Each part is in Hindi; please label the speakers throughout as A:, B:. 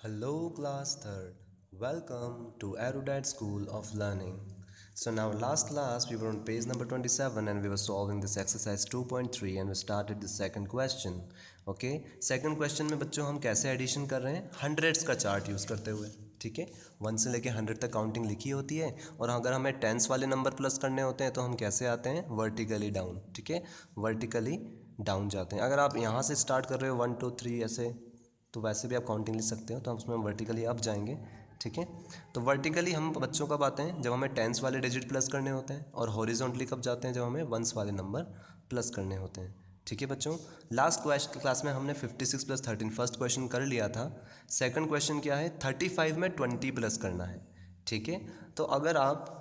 A: Hello, class third. Welcome to Erudite School of Learning. So, now last class we were on page number 27 and we were solving this exercise 2.3 and we started the second question. Okay, second question में बच्चों हम कैसे एडिशन कर रहे हैं हंड्रेड्स का चार्ट यूज़ करते हुए. ठीक है, 1 से लेके 100 तक काउंटिंग लिखी होती है और अगर हमें टेंस वाले नंबर प्लस करने होते हैं तो हम कैसे आते हैं वर्टिकली डाउन. ठीक है, वर्टिकली डाउन जाते हैं. अगर आप यहाँ से स्टार्ट कर रहे हो 1 2 3 ऐसे तो वैसे भी आप काउंटिंग लिख सकते हो, तो हम उसमें वर्टिकली अप जाएंगे. ठीक है, तो वर्टिकली हम बच्चों कब आते हैं जब हमें टेंस वाले डिजिट प्लस करने होते हैं और हॉरिजॉन्टली कब जाते हैं जब हमें वंस वाले नंबर प्लस करने होते हैं. ठीक है बच्चों, लास्ट क्लास में हमने 56 प्लस 13 फर्स्ट क्वेश्चन कर लिया था. सेकंड क्वेश्चन क्या है, 35 में 20 प्लस करना है. ठीक है, तो अगर आप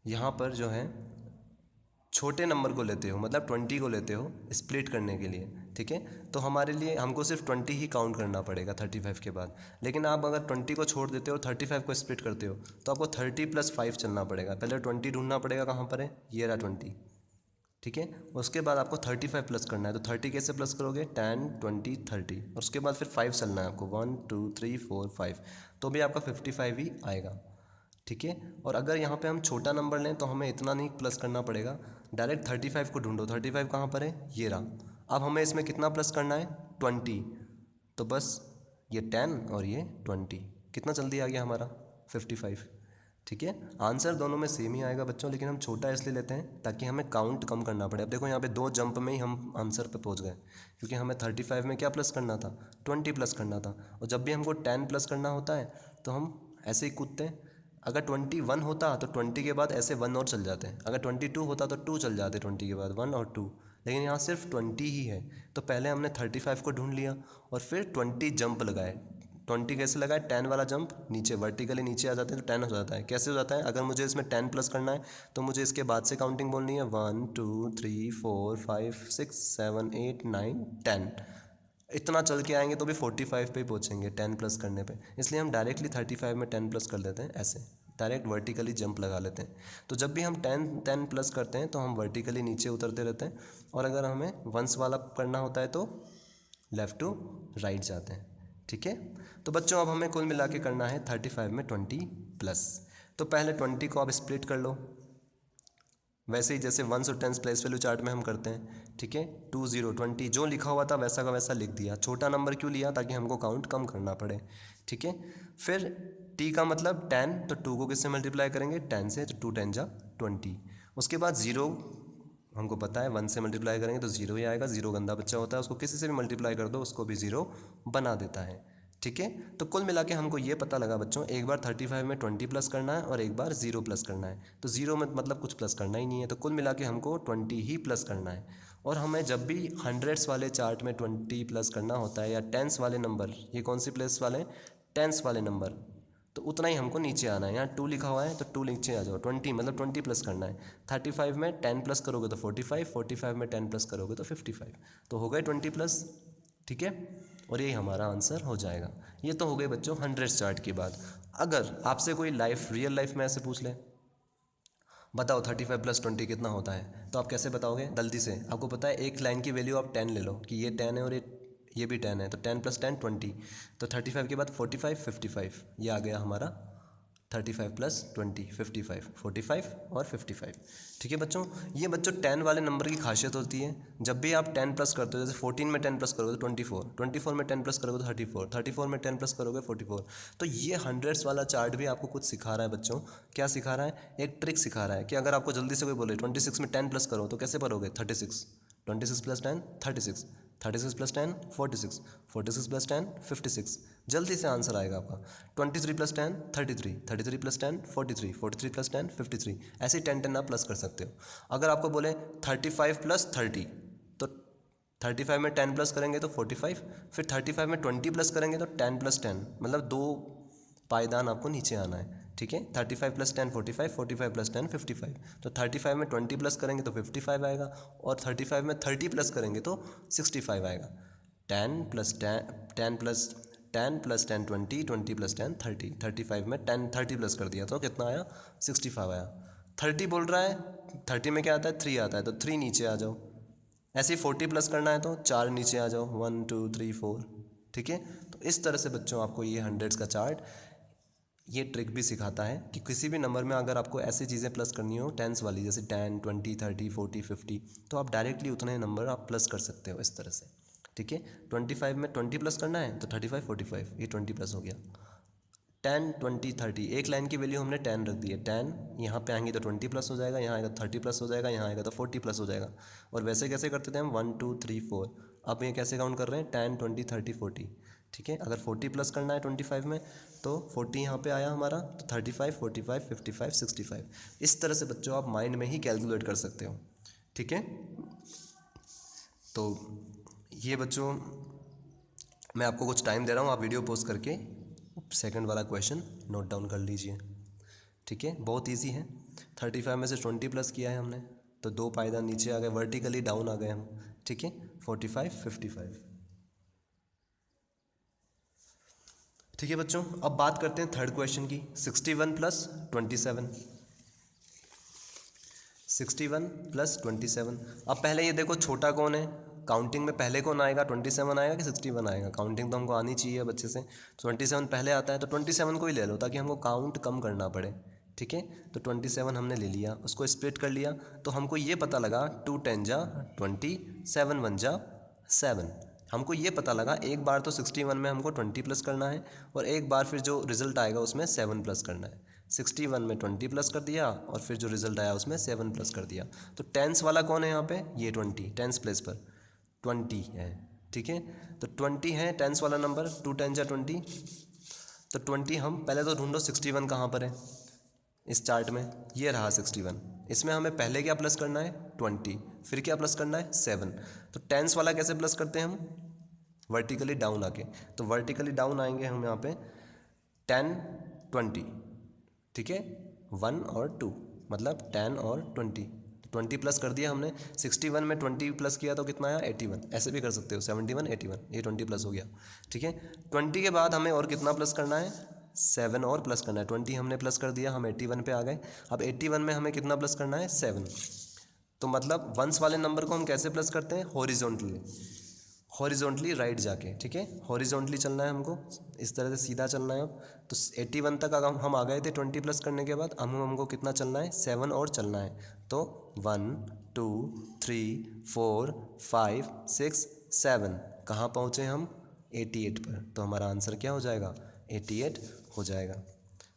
A: यहाँ पर जो है छोटे नंबर को लेते हो, मतलब 20 को लेते हो स्प्लिट करने के लिए, ठीक है, तो हमारे लिए हमको सिर्फ 20 ही काउंट करना पड़ेगा 35 के बाद. लेकिन आप अगर 20 को छोड़ देते हो 35 को स्प्लिट करते हो तो आपको 30 + 5 चलना पड़ेगा. पहले 20 ढूंढना पड़ेगा, कहाँ पर है, ये रहा 20. ठीक है, उसके बाद आपको 35 प्लस करना है. तो 30 कैसे प्लस करोगे, 10 20 30, और उसके बाद फिर 5 चलना है आपको, 1 2 3 4 5, तो भी आपका 55 ही आएगा. ठीक है, और अगर यहाँ पे हम छोटा नंबर लें तो हमें इतना नहीं प्लस करना पड़ेगा, डायरेक्ट 35 को ढूंढो. 35 कहाँ पर है, ये रहा. अब हमें इसमें कितना प्लस करना है, 20, तो बस ये 10 और ये 20, कितना जल्दी आ गया हमारा 55. ठीक है, आंसर दोनों में सेम ही आएगा बच्चों, लेकिन हम छोटा इसलिए लेते हैं ताकि हमें काउंट कम करना पड़े. अब देखो यहाँ पे 2 जंप में ही हम आंसर पे पहुँच गए, क्योंकि हमें 35 में क्या प्लस करना था, 20 प्लस करना था. और जब भी हमको 10 प्लस करना होता है तो हम ऐसे ही कूदते हैं. अगर 21 होता तो 20 के बाद ऐसे 1 और चल जाते हैं. अगर 22 होता तो 2 चल जाते 20 के बाद 1 और 2. लेकिन यहाँ सिर्फ 20 ही है, तो पहले हमने 35 को ढूंढ लिया और फिर 20 जंप लगाए. 20 कैसे लगाए, 10 वाला जंप नीचे, वर्टिकली नीचे आ जाते हैं तो 10 हो जाता है. कैसे हो जाता है, अगर मुझे इसमें 10 प्लस करना है तो मुझे इसके बाद से काउंटिंग बोलनी है, 1 2 3 4 5 6 7 8 9 10. इतना चल के आएंगे तो भी 45 पे ही पहुँचेंगे 10 प्लस करने पे. इसलिए हम डायरेक्टली 35 में 10 प्लस कर देते हैं, ऐसे डायरेक्ट वर्टिकली जंप लगा लेते हैं. तो जब भी हम 10 प्लस करते हैं तो हम वर्टिकली नीचे उतरते रहते हैं, और अगर हमें वंस वाला करना होता है तो लेफ़्ट टू राइट जाते हैं. ठीक है, तो बच्चों अब हमें कुल मिला के करना है 35 में 20 प्लस. तो पहले 20 को आप स्प्लिट कर लो, वैसे ही जैसे 1 और 10 प्लेस वैल्यू चार्ट में हम करते हैं. ठीक है, 2 0 20 जो लिखा हुआ था वैसा का वैसा लिख दिया. छोटा नंबर क्यों लिया, ताकि हमको काउंट कम करना पड़े. ठीक है, फिर टी का मतलब 10, तो 2 को किससे मल्टीप्लाई करेंगे, 10 से, तो 2 10 जा 20. उसके बाद 0 हमको पता है 1 से मल्टीप्लाई करेंगे तो 0 ही आएगा. 0 गंदा बच्चा होता है, उसको किसी से भी मल्टीप्लाई कर दो उसको भी 0 बना देता है. ठीक है, तो कुल मिला के हमको ये पता लगा बच्चों, एक बार 35 में 20 प्लस करना है और एक बार 0 प्लस करना है. तो 0 में मतलब कुछ प्लस करना ही नहीं है, तो कुल मिला के हमको 20 ही प्लस करना है. और हमें जब भी हंड्रेड्स वाले चार्ट में 20 प्लस करना होता है, या टेंस वाले नंबर, ये कौन सी प्लेस वाले, टेंस वाले नंबर, तो उतना ही हमको नीचे आना है. यहाँ 2 लिखा हुआ है तो 2 नीचे आ जाओ. 20 मतलब 20 प्लस करना है. 35 में 10 प्लस करोगे तो 45, 45 में 10 प्लस करोगे तो 55, तो हो गए 20 प्लस. ठीक है, और यही हमारा आंसर हो जाएगा. ये तो हो गई बच्चों हंड्रेड्स चार्ट की बात. अगर आपसे कोई रियल लाइफ में ऐसे पूछ ले, बताओ 35 + 20 कितना होता है, तो आप कैसे बताओगे, जल्दी से. आपको पता है एक लाइन की वैल्यू आप 10 ले लो कि ये 10 है और ये भी 10 है, तो 10 + 10 20, तो 35 के बाद 45 55, ये आ गया हमारा 35 + 20 55, 45 और 55. ठीक है बच्चों, ये बच्चों 10 वाले नंबर की खासियत होती है. जब भी आप 10 प्लस करते हो, जैसे 14 में 10 प्लस करोगे तो 24, 24 में 10 प्लस करोगे तो 34, 34 में 10 प्लस करोगे 44. तो ये हंड्रेड्स वाला चार्ट भी आपको कुछ सिखा रहा है बच्चों. क्या सिखा रहा है, एक ट्रिक सिखा रहा है कि अगर आपको जल्दी से कोई बोले 26 में 10 प्लस करो तो कैसे भरोगे, 36, 26 + 10 36, 36 + 10 46, 46 + 10 56, जल्दी से आंसर आएगा आपका. 23 + 10 33, 33 + 10 43, 43 + 10 53, ऐसे ही 10 10 आप प्लस कर सकते हो. अगर आपको बोले 35 + 30, तो 35 में 10 प्लस करेंगे तो 45, फिर 35 में 20 प्लस करेंगे तो 10 + 10, मतलब 2 पायदान आपको नीचे आना है. ठीक है, 35 + 10 45, 45 + 10 55, तो 35 में 20 प्लस करेंगे तो 55 आएगा, और 35 में 30 प्लस करेंगे तो 65 आएगा. 10 + 10 10 + 10 + 10 20, 20 + 10 30, 35 में 10 30 प्लस कर दिया तो कितना आया, 65 आया. 30 बोल रहा है, 30 में क्या आता है, 3 आता है, तो 3 नीचे आ जाओ. ऐसे ही 40 प्लस करना है तो 4 नीचे आ जाओ, 1 2 3 4. ठीक है। तो इस तरह से बच्चों आपको ये हंड्रेड्स का चार्ट ये ट्रिक भी सिखाता है कि किसी भी नंबर में अगर आपको ऐसी चीज़ें प्लस करनी हो टेंस वाली, जैसे 10, 20, 30, 40, 50, तो आप डायरेक्टली उतने नंबर आप प्लस कर सकते हो इस तरह से, ठीक है। 25 में 20 प्लस करना है तो 35, 45, ये 20 प्लस हो गया। 10, 20, 30, एक लाइन की वैल्यू हमने 10 रख दी है, 10 यहाँ पे आएंगी तो 20 प्लस हो जाएगा, यहाँ आएगा 30 प्लस हो जाएगा, यहाँ आएगा तो 40 प्लस हो जाएगा। और वैसे कैसे करते थे हम 1, 2, 3, 4, अब ये कैसे काउंट कर रहे हैं 10, 20, 30, 40, ठीक है। अगर 40 प्लस करना है 25 में तो 40 यहाँ पे आया हमारा, तो 35, 45, 55, 65, इस तरह से बच्चों आप माइंड में ही कैलकुलेट कर सकते हो, ठीक है। तो ये बच्चों मैं आपको कुछ टाइम दे रहा हूँ, आप वीडियो पॉज करके सेकंड वाला क्वेश्चन नोट डाउन कर लीजिए, ठीक है। बहुत इजी है। 35 में से 20 प्लस किया है हमने तो 2 पायदान नीचे आ गए, वर्टिकली डाउन आ गए हम, ठीक है। 45, 55, ठीक है बच्चों। अब बात करते हैं थर्ड क्वेश्चन की। 61 प्लस 27, 61 प्लस 27। अब पहले ये देखो छोटा कौन है, काउंटिंग में पहले कौन आएगा, 27 आएगा कि 61 आएगा। काउंटिंग तो हमको आनी चाहिए बच्चे से, 27 पहले आता है तो 27 को ही ले लो ताकि हमको काउंट कम करना पड़े, ठीक है। तो 27 हमने ले लिया, उसको स्प्लिट कर लिया, तो हमको ये पता लगा 2 10 जा 20, 7 1 जा 7। हमको ये पता लगा एक बार तो 61 में हमको 20 प्लस करना है और एक बार फिर जो रिज़ल्ट आएगा उसमें 7 प्लस करना है। 61 में 20 प्लस कर दिया और फिर जो रिज़ल्ट आया उसमें 7 प्लस कर दिया। तो टेंस वाला कौन है यहाँ पे, ये 20, टेंस प्लेस पर 20 है, ठीक है। तो 20 है टेंस वाला नंबर, 2 10 जा 20। तो 20 हम पहले तो ढूंढो 61 कहाँ पर है इस चार्ट में, ये रहा 61। इसमें हमें पहले क्या प्लस करना है 20, फिर क्या प्लस करना है 7। तो टेंस वाला कैसे प्लस करते हैं हम, वर्टिकली डाउन आके। तो वर्टिकली डाउन आएंगे हम यहाँ पे 10 20, ठीक है, 1 और 2 मतलब 10 और 20, 20 प्लस कर दिया हमने। 61 में 20 प्लस किया तो कितना आया 81, ऐसे भी कर सकते हो 71 81, ये 20 प्लस हो गया, ठीक है। 20 के बाद हमें और कितना प्लस करना है 7 और प्लस करना है। 20 हमने प्लस कर दिया, हम 81 पे आ गए। अब 81 में हमें कितना प्लस करना है 7। तो मतलब वंस वाले नंबर को हम कैसे प्लस करते हैं, हॉरिजॉन्टली राइट जाके, ठीक है। हॉरिजॉन्टली चलना है हमको, इस तरह से सीधा चलना है। अब तो 81 तक अगर हम आ गए थे 20 प्लस करने के बाद, अब हमको कितना चलना है 7 और चलना है। तो 1 2 3 4 5 6 7, कहाँ पहुँचे हम 88 पर। तो हमारा आंसर क्या हो जाएगा 88 हो जाएगा।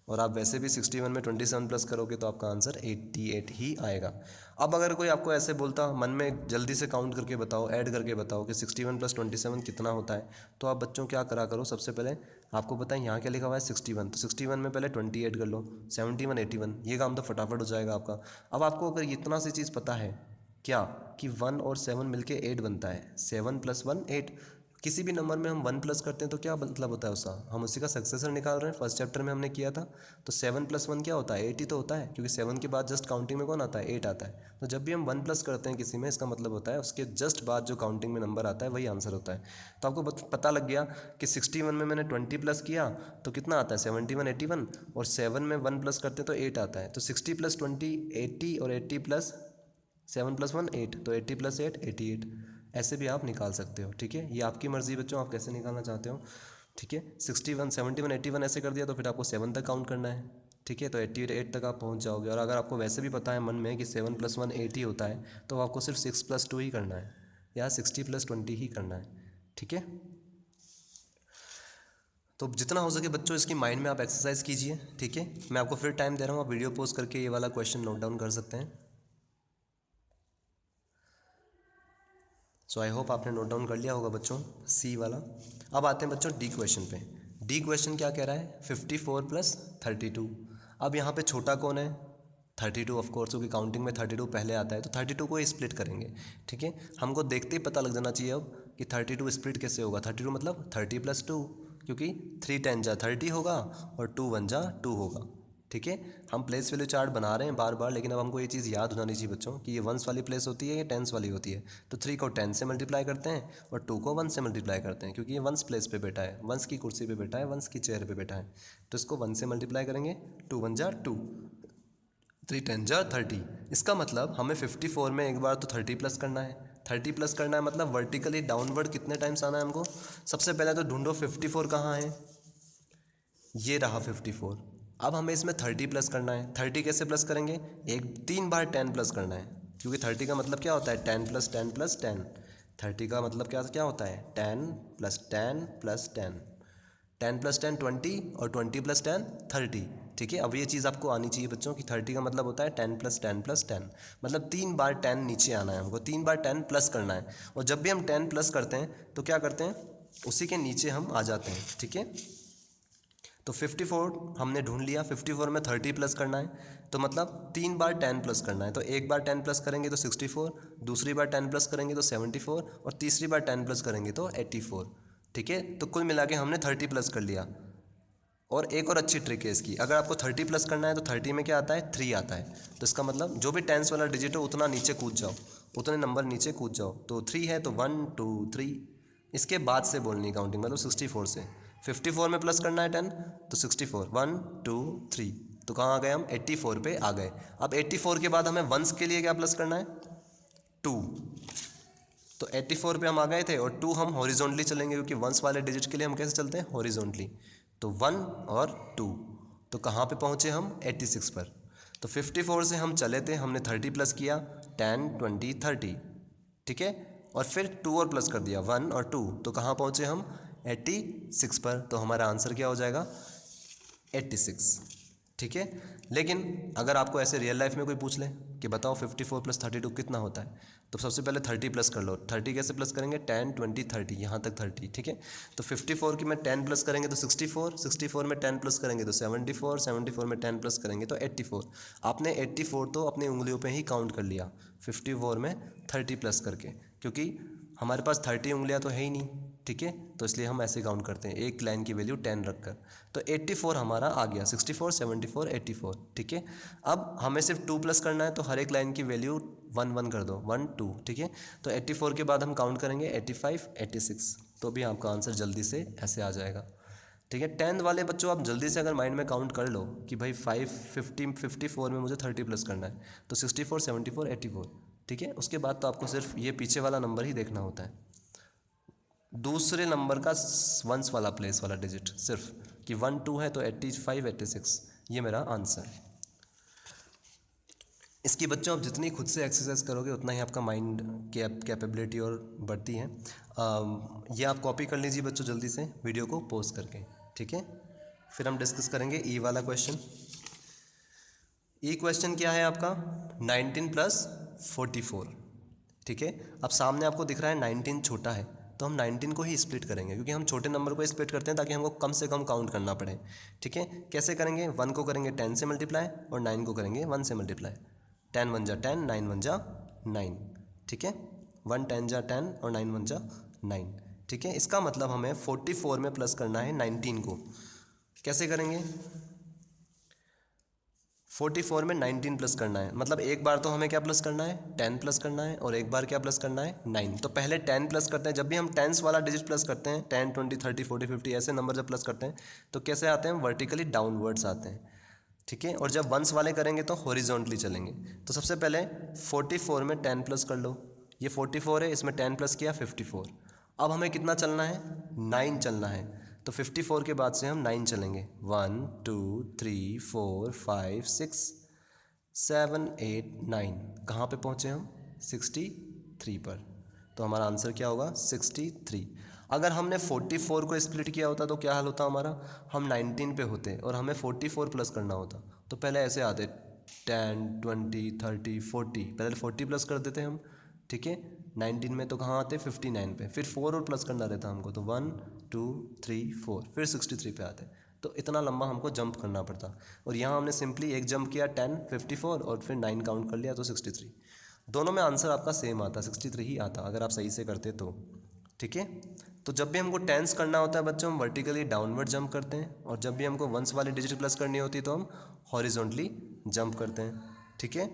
A: और आप वैसे भी 61 में 27 प्लस करोगे तो आपका आंसर 88 ही आएगा। अब अगर कोई आपको ऐसे बोलता मन में जल्दी से काउंट करके बताओ, ऐड करके बताओ कि 61 प्लस 27 कितना होता है, तो आप बच्चों क्या करा करो, सबसे पहले आपको पता है यहाँ क्या लिखा हुआ है 61, तो 61 में पहले 20 ऐड कर लो, 71 81, ये काम तो फटाफट हो जाएगा आपका। अब आपको अगर इतना सी चीज़ पता है क्या कि 1 और 7 मिलके 8 बनता है, 7 + 1 8। किसी भी नंबर में हम 1 प्लस करते हैं तो क्या मतलब होता है उसका, हम उसी का सक्सेसर निकाल रहे हैं। फर्स्ट चैप्टर में हमने किया था। तो 7 + 1 क्या होता है 8 ही तो होता है, क्योंकि 7 के बाद जस्ट काउंटिंग में कौन आता है 8 आता है। तो जब भी हम 1 प्लस करते हैं किसी में, इसका मतलब होता है उसके जस्ट बाद जो काउंटिंग में नंबर आता है वही आंसर होता है। तो आपको पता लग गया कि 61 में मैंने 20 प्लस किया तो कितना आता है 71 81, और 7 में 1 प्लस करते हैं तो 8 आता है। तो 60 + 20 80, और 80 + 7 + 1 8, तो 80 + 8 88, ऐसे भी आप निकाल सकते हो, ठीक है। ये आपकी मर्ज़ी बच्चों, आप कैसे निकालना चाहते हो, ठीक है। 61 71 81 ऐसे कर दिया तो फिर आपको 7 तक काउंट करना है, ठीक है। तो 88 तक आप पहुंच जाओगे। और अगर आपको वैसे भी पता है मन में कि 7 + 1 8 ही होता है, तो आपको सिर्फ 6 + 2 ही करना है या 60 + 20 ही करना है, ठीक है। तो जितना हो सके बच्चों इसकी माइंड में आप एक्सरसाइज कीजिए, ठीक है। मैं आपको फिर टाइम दे रहा हूँ, आप वीडियो पॉज करके ये वाला क्वेश्चन नोट डाउन कर सकते हैं। सो आई होप आपने नोट डाउन कर लिया होगा बच्चों सी वाला। अब आते हैं बच्चों डी क्वेश्चन पे। डी क्वेश्चन क्या कह रहा है 54 + 32। अब यहाँ पे छोटा कौन है 32 ऑफ कोर्स, क्योंकि काउंटिंग में 32 पहले आता है। तो 32 को ही स्प्लिट करेंगे, ठीक है। हमको देखते ही पता लग जाना चाहिए अब कि 32 स्प्लिट कैसे होगा। 32 मतलब 30 + 2, क्योंकि 3 10 जा 30 होगा और 2 1 जा 2 होगा, ठीक है। हम प्लेस वैल्यू चार्ट बना रहे हैं बार बार, लेकिन अब हमको ये चीज़ याद होना चाहिए बच्चों कि ये वंस वाली प्लेस होती है, ये टेंस वाली होती है। तो 3 को 10 से मल्टीप्लाई करते हैं और 2 को 1 से मल्टीप्लाई करते हैं, क्योंकि ये वंस प्लेस पे बैठा है, वंस की कुर्सी पे बैठा है, वंस की चेयर पे बैठा है। तो इसको 1 से मल्टीप्लाई करेंगे, 2 1 जा 2, 3 10 जा 30। इसका मतलब हमें 54 में एक बार तो 30 प्लस करना है, 30 प्लस करना है मतलब वर्टिकली डाउनवर्ड कितने टाइम्स आना है हमको। सबसे पहले तो ढूंढो 54 कहाँ है, ये रहा 54। अब हमें इसमें 30 प्लस करना है। 30 कैसे प्लस करेंगे, 3 बार 10 प्लस करना है, क्योंकि 30 का मतलब क्या होता है 10 प्लस 10 प्लस 10। 30 का मतलब क्या क्या होता है 10 प्लस 10 प्लस 10, 10 प्लस 10 20 और 20 प्लस 10 30। ठीक है, अब ये चीज़ आपको आनी चाहिए बच्चों कि 30 का मतलब होता है 10 प्लस 10 प्लस 10, मतलब 3 बार 10 नीचे आना है हमको, 3 बार 10 प्लस करना है। और जब भी हम 10 प्लस करते हैं तो क्या करते हैं, उसी के नीचे हम आ जाते हैं। ठीक है, तो 54 हमने ढूंढ लिया, 54 में 30 प्लस करना है, तो मतलब 3 बार 10 प्लस करना है। तो एक बार 10 प्लस करेंगे तो 64, दूसरी बार 10 प्लस करेंगे तो 74 और तीसरी बार 10 प्लस करेंगे तो 84। ठीक है, तो कुल मिला के हमने 30 प्लस कर लिया। और एक और अच्छी ट्रिक है इसकी, अगर आपको 30 प्लस करना है तो 30 में क्या आता है 3 आता है, तो इसका मतलब जो भी टेंस वाला डिजिट हो उतना नीचे कूद जाओ, उतने नंबर नीचे कूद जाओ। तो 3 है तो 1 2 3, इसके बाद से बोलनी काउंटिंग, मतलब 64 से। 54 में प्लस करना है 10 तो 64, 1 2 3, तो कहाँ आ गए हम 84 पे आ गए। अब 84 के बाद हमें वंस के लिए क्या प्लस करना है 2, तो 84 पे हम आ गए थे और 2 हम हॉरिजॉन्टली चलेंगे, क्योंकि वंस वाले डिजिट के लिए हम कैसे चलते हैं हॉरिजॉन्टली। तो 1 और 2, तो कहाँ पे पहुँचे हम 86 पर। तो 54 से हम चले थे, हमने 30 प्लस किया 10 20 30। ठीक है, और फिर 2 और प्लस कर दिया 1 और 2, तो कहाँ पहुँचे हम 86 पर। तो हमारा आंसर क्या हो जाएगा 86। ठीक है, लेकिन अगर आपको ऐसे रियल लाइफ में कोई पूछ ले कि बताओ 54 प्लस 32 कितना होता है, तो सबसे पहले 30 प्लस कर लो। 30 कैसे प्लस करेंगे 10 20 30, यहाँ तक 30। ठीक है, तो 54 की में 10 प्लस करेंगे तो 64, 64 में 10 प्लस करेंगे तो 74, 74 में 10 प्लस करेंगे तो 84। आपने 84 तो अपनी उंगलियों पे ही काउंट कर लिया 54 में 30 प्लस करके, क्योंकि हमारे पास 30 उंगलियाँ तो है ही नहीं। ठीक है, तो इसलिए हम ऐसे काउंट करते हैं, एक लाइन की वैल्यू 10 रखकर। तो 84 हमारा आ गया, 64 74 84। ठीक है, अब हमें सिर्फ 2 प्लस करना है, तो हर एक लाइन की वैल्यू 1 1 कर दो, 1 2। ठीक है, तो 84 के बाद हम काउंट करेंगे 85 86, तो भी आपका आंसर जल्दी से ऐसे आ जाएगा। ठीक है, 10th वाले बच्चों आप जल्दी से अगर माइंड में काउंट कर लो कि भाई 5 50 54 में मुझे 30 प्लस करना है, तो 64 74 84। ठीक है, उसके बाद तो आपको सिर्फ ये पीछे वाला नंबर ही देखना होता है, दूसरे नंबर का वंस वाला प्लेस वाला डिजिट सिर्फ, कि 1 2 है तो 85 86, ये मेरा आंसर। इसकी बच्चों आप जितनी खुद से एक्सरसाइज करोगे उतना ही आपका माइंड कैपेबिलिटी और बढ़ती है। ये आप कॉपी कर लीजिए बच्चों जल्दी से वीडियो को पॉज करके। ठीक है, फिर हम डिस्कस करेंगे ई वाला क्वेश्चन। ई क्वेश्चन क्या है आपका 19 प्लस 44। ठीक है, अब सामने आपको दिख रहा है 19 छोटा है, तो हम 19 को ही स्प्लिट करेंगे, क्योंकि हम छोटे नंबर को स्प्लिट करते हैं ताकि हमको कम से कम काउंट करना पड़े। ठीक है, कैसे करेंगे, 1 को करेंगे 10 से मल्टीप्लाई और 9 को करेंगे 1 से मल्टीप्लाई। 10 1 जा 10, 9 1 जा 9। ठीक है, 1 10 जा 10 और 9 1 जा 9। ठीक है, इसका मतलब हमें 44 में प्लस करना है 19 को। कैसे करेंगे, 44 में 19 प्लस करना है, मतलब एक बार तो हमें क्या प्लस करना है 10 प्लस करना है, और एक बार क्या प्लस करना है 9। तो पहले 10 प्लस करते हैं, जब भी हम टेंस वाला डिजिट प्लस करते हैं 10 20 30 40 50 ऐसे नंबर जब प्लस करते हैं तो कैसे आते हैं वर्टिकली डाउनवर्ड्स आते हैं। ठीक है, और जब वंस वाले करेंगे तो हॉरिजॉन्टली चलेंगे। तो सबसे पहले 44 में 10 प्लस कर लो, ये 44 है, इसमें 10 प्लस किया 54। अब हमें कितना चलना है 9 चलना है, तो 54 के बाद से हम 9 चलेंगे, 1 2 3 4 5 6 7 8 9, कहाँ पे पहुँचे हम 63 पर। तो हमारा आंसर क्या होगा 63। अगर हमने 44 को स्प्लिट किया होता तो क्या हाल होता हमारा, हम 19 पे होते और हमें 44 प्लस करना होता। तो पहले ऐसे आते 10 20 30 40, पहले 40 प्लस कर देते हम। ठीक है, 19 में तो कहाँ आते 59 पे, फिर 4 और प्लस करना रहता हमको, तो 1 2 3 4, फिर 63 पे आते। तो इतना लंबा हमको जंप करना पड़ता, और यहाँ हमने सिंपली एक जंप किया 10 54 और फिर 9 काउंट कर लिया तो 63। दोनों में आंसर आपका सेम आता, 63 ही आता अगर आप सही से करते तो। ठीक है, तो जब भी हमको टेंस करना होता है बच्चों हम वर्टिकली डाउनवर्ड जंप करते हैं, और जब भी हमको वंस वाली डिजिट प्लस करनी होती है तो हम हॉरिजॉन्टली जंप करते हैं। ठीक है,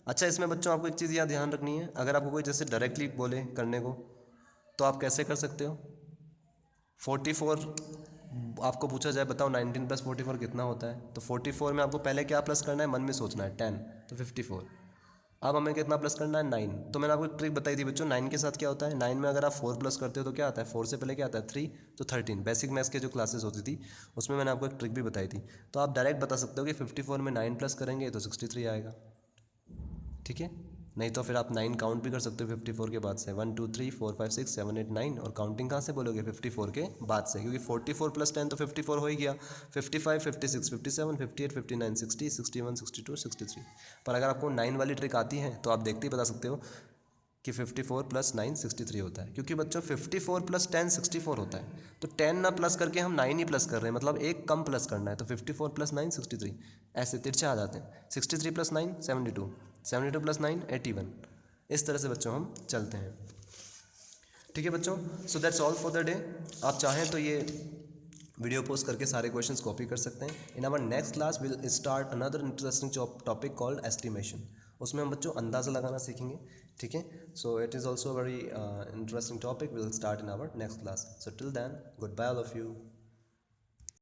A: अच्छा इसमें बच्चों आपको एक चीज़ यहाँ ध्यान रखनी है, अगर आपको कोई जैसे डायरेक्टली बोले करने को तो आप कैसे कर सकते हो। 44 आपको पूछा जाए बताओ 19 प्लस 44 कितना होता है, तो 44 में आपको पहले क्या प्लस करना है मन में सोचना है 10, तो 54। अब हमें कितना प्लस करना है 9। तो मैंने आपको एक ट्रिक बताई थी बच्चों, 9 के साथ क्या होता है, 9 में अगर आप 4 प्लस करते हो तो क्या आता है, 4 से पहले क्या आता है 3, तो 13। बेसिक मैथ्स के जो क्लासेस होती थी उसमें मैंने आपको एक ट्रिक भी बताई थी। तो आप डायरेक्ट बता सकते हो कि 54 में 9 प्लस करेंगे तो 63 आएगा, ठीक है। नहीं तो फिर आप 9 काउंट भी कर सकते हो 54 के बाद से, 1 2 3 4 5 6 7 8 9, और काउंटिंग कहाँ से बोलोगे, 54 के बाद से, क्योंकि 44 प्लस 10 तो 54 हो ही गया। 55 56 57 58 59 60 61 62 63। पर अगर आपको 9 वाली ट्रिक आती है तो आप देखते ही बता सकते हो कि 54 प्लस 9 63 होता है, क्योंकि बच्चों 54 प्लस 10 64 होता है। तो 10 ना प्लस करके हम 9 ही प्लस कर रहे हैं, मतलब एक कम प्लस करना है, तो 54 प्लस 9 63, ऐसे तिरछे आ जाते हैं। 63 प्लस 9 72, 72 प्लस 9 81। इस तरह से बच्चों हम चलते हैं, ठीक है बच्चों। So that's all for the day. आप चाहें तो ये वीडियो पोस्ट करके सारे क्वेश्चंस कॉपी कर सकते हैं। In our next class will start another interesting topic called estimation. उसमें हम बच्चों अंदाज़ा लगाना सीखेंगे, ठीक है। So it is also very interesting topic, will start in our next class. So till then, goodbye all of you.